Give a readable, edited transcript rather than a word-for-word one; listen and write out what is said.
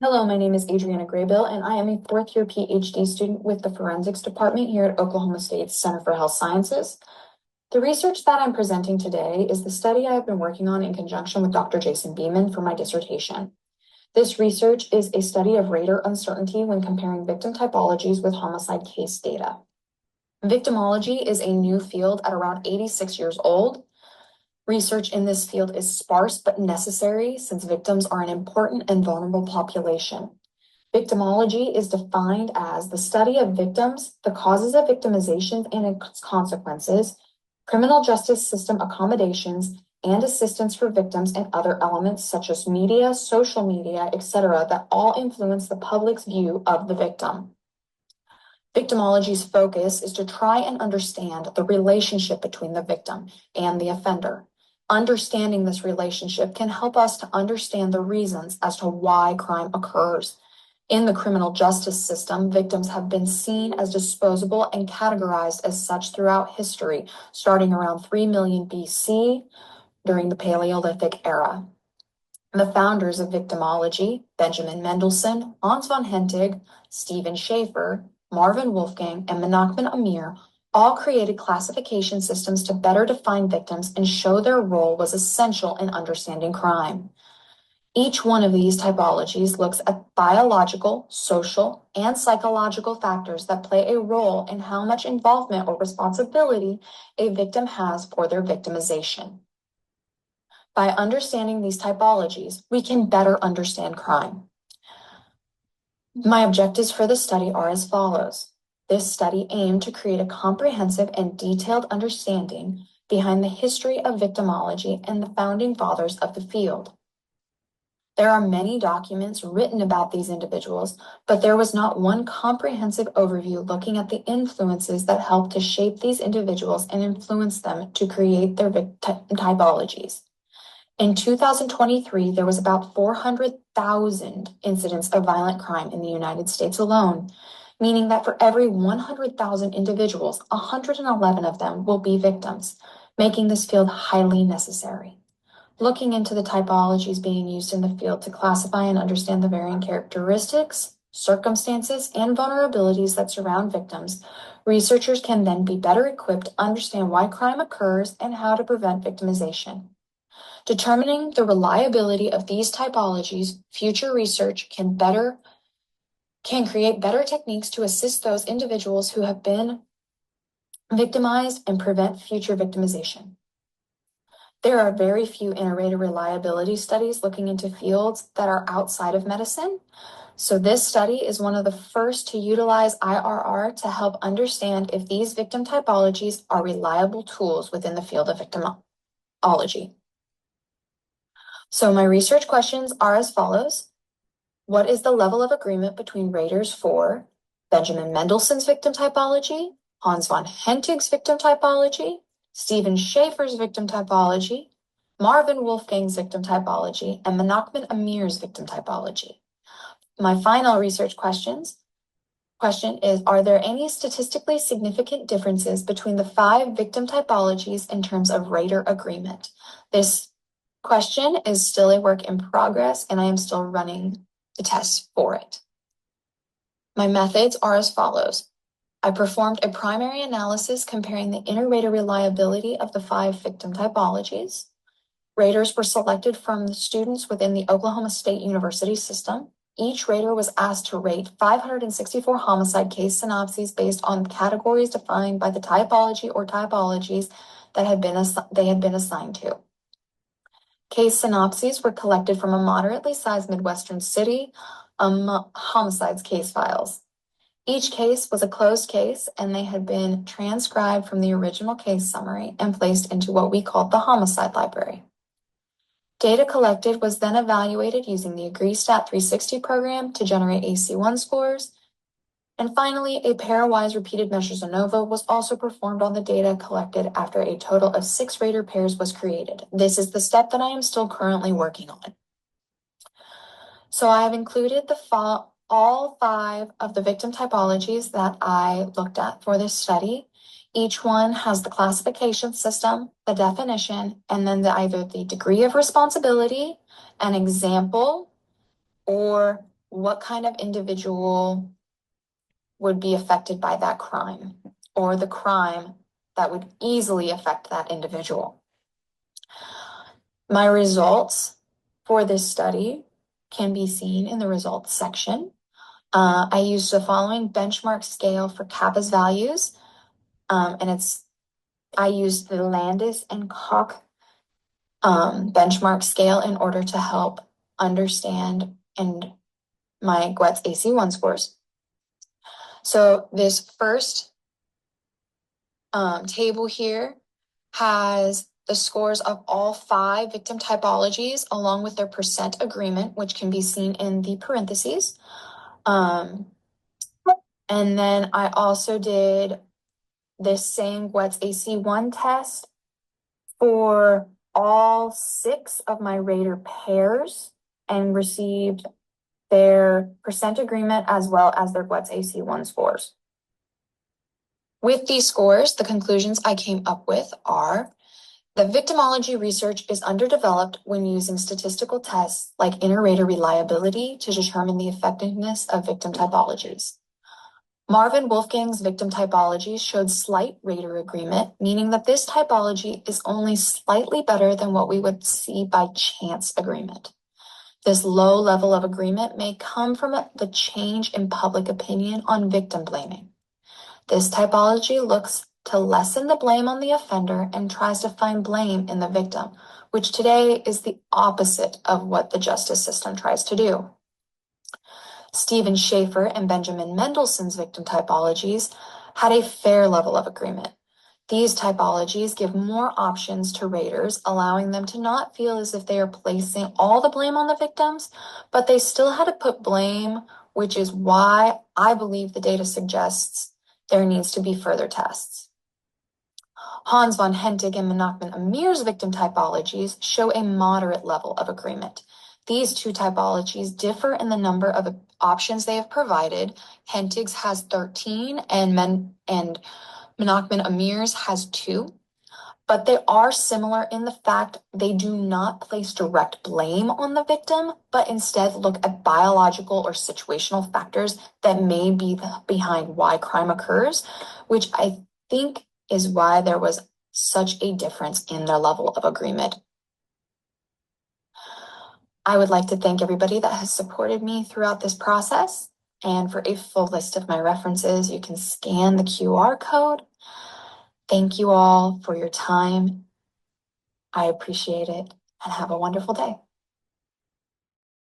Hello, my name is Adriana Graybeal, and I am a fourth-year PhD student with the Forensics Department here at Oklahoma State's Center for Health Sciences. The research that I'm presenting today is the study I have been working on in conjunction with Dr. Jason Beeman for my dissertation. This research is a study of rater uncertainty when comparing victim typologies with homicide case data. Victimology is a new field at around 86 years old. Research in this field is sparse but necessary since victims are an important and vulnerable population. Victimology is defined as the study of victims, the causes of victimization and its consequences, criminal justice system accommodations, and assistance for victims and other elements such as media, social media, etc., that all influence the public's view of the victim. Victimology's focus is to try and understand the relationship between the victim and the offender. Understanding this relationship can help us to understand the reasons as to why crime occurs. In the criminal justice system, victims have been seen as disposable and categorized as such throughout history, starting around 3 million BC during the Paleolithic era. The founders of victimology, Benjamin Mendelsohn, Hans von Hentig, Stephen Schaeffer, Marvin Wolfgang, and Menachem Amir, all created classification systems to better define victims and show their role was essential in understanding crime. Each one of these typologies looks at biological, social, and psychological factors that play a role in how much involvement or responsibility a victim has for their victimization. By understanding these typologies, we can better understand crime. My objectives for the study are as follows. This study aimed to create a comprehensive and detailed understanding behind the history of victimology and the founding fathers of the field. There are many documents written about these individuals, but there was not one comprehensive overview looking at the influences that helped to shape these individuals and influence them to create their typologies. In 2023, there was about 400,000 incidents of violent crime in the United States alone, meaning that for every 100,000 individuals, 111 of them will be victims, making this field highly necessary. Looking into the typologies being used in the field to classify and understand the varying characteristics, circumstances, and vulnerabilities that surround victims, researchers can then be better equipped to understand why crime occurs and how to prevent victimization. Determining the reliability of these typologies, future research can create better techniques to assist those individuals who have been victimized and prevent future victimization. There are very few inter-rater reliability studies looking into fields that are outside of medicine. So this study is one of the first to utilize IRR to help understand if these victim typologies are reliable tools within the field of victimology. So my research questions are as follows. What is the level of agreement between raters for Benjamin Mendelsohn's victim typology, Hans von Hentig's victim typology, Stephen Schaeffer's victim typology, Marvin Wolfgang's victim typology, and Menachem Amir's victim typology? My final research question is, are there any statistically significant differences between the 5 victim typologies in terms of rater agreement? This question is still a work in progress, and I am still running the tests for it. My methods are as follows. I performed a primary analysis comparing the inter-rater reliability of the 5 victim typologies. Raters were selected from the students within the Oklahoma State University system. Each rater was asked to rate 564 homicide case synopses based on categories defined by the typology or typologies that they had been assigned to. Case synopses were collected from a moderately sized Midwestern city homicides case files. Each case was a closed case, and they had been transcribed from the original case summary and placed into what we called the homicide library. Data collected was then evaluated using the AgreeStat 360 program to generate AC1 scores. And finally, a pairwise repeated measures ANOVA was also performed on the data collected after a total of 6 rater pairs was created. This is the step that I am still currently working on. So I have included all 5 of the victim typologies that I looked at for this study. Each one has the classification system, the definition, and then either the degree of responsibility, an example, or what kind of individual would be affected by that crime, or the crime that would easily affect that individual. My results for this study can be seen in the results section. I used the following benchmark scale for kappa's values, and I used the Landis and Koch benchmark scale in order to help understand and my GWET's AC1 scores. So this first table here has the scores of all 5 victim typologies along with their percent agreement, which can be seen in the parentheses. And then I also did this same GWET's AC1 test for all 6 of my rater pairs and received their percent agreement as well as their GWET's AC1 scores. With these scores, the conclusions I came up with are that victimology research is underdeveloped when using statistical tests like inter-rater reliability to determine the effectiveness of victim typologies. Marvin Wolfgang's victim typology showed slight rater agreement, meaning that this typology is only slightly better than what we would see by chance agreement. This low level of agreement may come from the change in public opinion on victim blaming. This typology looks to lessen the blame on the offender and tries to find blame in the victim, which today is the opposite of what the justice system tries to do. Stephen Schaefer and Benjamin Mendelssohn's victim typologies had a fair level of agreement. These typologies give more options to raters, allowing them to not feel as if they are placing all the blame on the victims, but they still had to put blame, which is why I believe the data suggests there needs to be further tests. Hans von Hentig and Menachem Amir's victim typologies show a moderate level of agreement. These 2 typologies differ in the number of options they have provided. Hentig's has 13 and Menachem Amir's has 2. But they are similar in the fact they do not place direct blame on the victim, but instead look at biological or situational factors that may be behind why crime occurs, which I think is why there was such a difference in their level of agreement. I would like to thank everybody that has supported me throughout this process. And for a full list of my references, you can scan the QR code. Thank you all for your time. I appreciate it, and have a wonderful day.